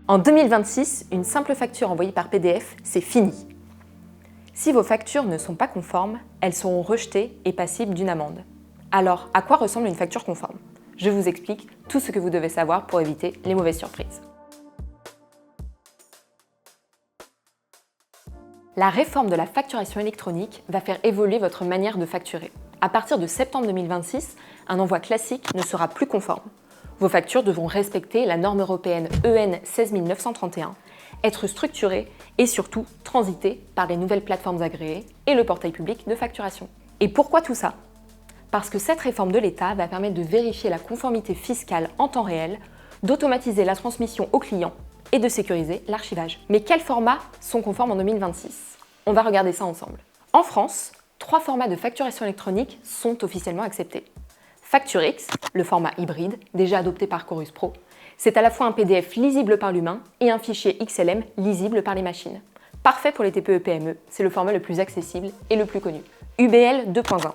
En 2026, une simple facture envoyée par PDF, c'est fini. Si vos factures ne sont pas conformes, elles seront rejetées et passibles d'une amende. Alors, à quoi ressemble une facture conforme? Je vous explique tout ce que vous devez savoir pour éviter les mauvaises surprises. La réforme de la facturation électronique va faire évoluer votre manière de facturer. À partir de septembre 2026, un envoi classique ne sera plus conforme. Vos factures devront respecter la norme européenne EN 16931, être structurées et surtout transiter par les nouvelles plateformes agréées et le portail public de facturation. Et pourquoi tout ça? Parce que cette réforme de l'État va permettre de vérifier la conformité fiscale en temps réel, d'automatiser la transmission aux clients et de sécuriser l'archivage. Mais quels formats sont conformes en 2026? On va regarder ça ensemble. En France, 3 formats de facturation électronique sont officiellement acceptés. FactureX, le format hybride, déjà adopté par Chorus Pro, c'est à la fois un PDF lisible par l'humain et un fichier XLM lisible par les machines. Parfait pour les TPE-PME, c'est le format le plus accessible et le plus connu. UBL 2.1,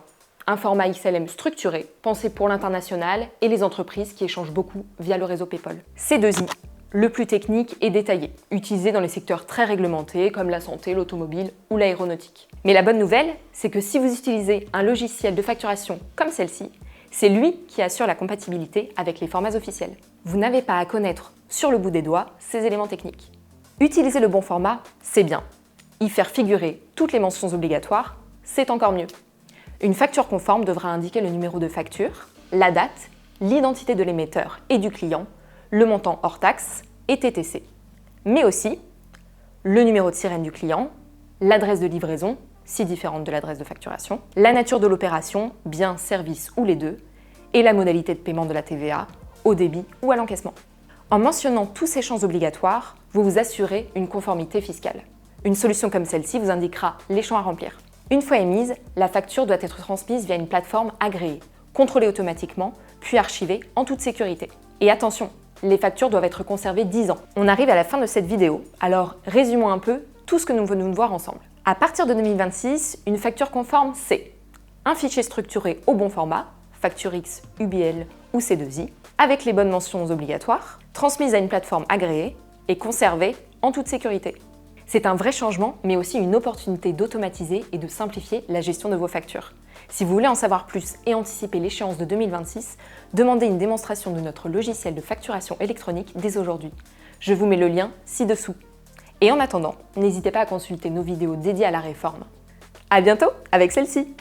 un format XLM structuré, pensé pour l'international et les entreprises qui échangent beaucoup via le réseau PayPal. C2I, le plus technique et détaillé, utilisé dans les secteurs très réglementés comme la santé, l'automobile ou l'aéronautique. Mais la bonne nouvelle, c'est que si vous utilisez un logiciel de facturation comme celle-ci, c'est lui qui assure la compatibilité avec les formats officiels. Vous n'avez pas à connaître sur le bout des doigts ces éléments techniques. Utiliser le bon format, c'est bien. Y faire figurer toutes les mentions obligatoires, c'est encore mieux. Une facture conforme devra indiquer le numéro de facture, la date, l'identité de l'émetteur et du client, le montant hors taxe et TTC, mais aussi le numéro de sirène du client, l'adresse de livraison, si différente de l'adresse de facturation, la nature de l'opération, bien, service ou les deux, et la modalité de paiement de la TVA, au débit ou à l'encaissement. En mentionnant tous ces champs obligatoires, vous vous assurez une conformité fiscale. Une solution comme celle-ci vous indiquera les champs à remplir. Une fois émise, la facture doit être transmise via une plateforme agréée, contrôlée automatiquement, puis archivée en toute sécurité. Et attention, les factures doivent être conservées 10 ans. On arrive à la fin de cette vidéo, alors résumons un peu tout ce que nous venons de voir ensemble. À partir de 2026, une facture conforme, c'est un fichier structuré au bon format, FactureX, UBL ou C2I, avec les bonnes mentions obligatoires, transmise à une plateforme agréée et conservée en toute sécurité. C'est un vrai changement, mais aussi une opportunité d'automatiser et de simplifier la gestion de vos factures. Si vous voulez en savoir plus et anticiper l'échéance de 2026, demandez une démonstration de notre logiciel de facturation électronique dès aujourd'hui. Je vous mets le lien ci-dessous. Et en attendant, n'hésitez pas à consulter nos vidéos dédiées à la réforme. À bientôt avec celle-ci!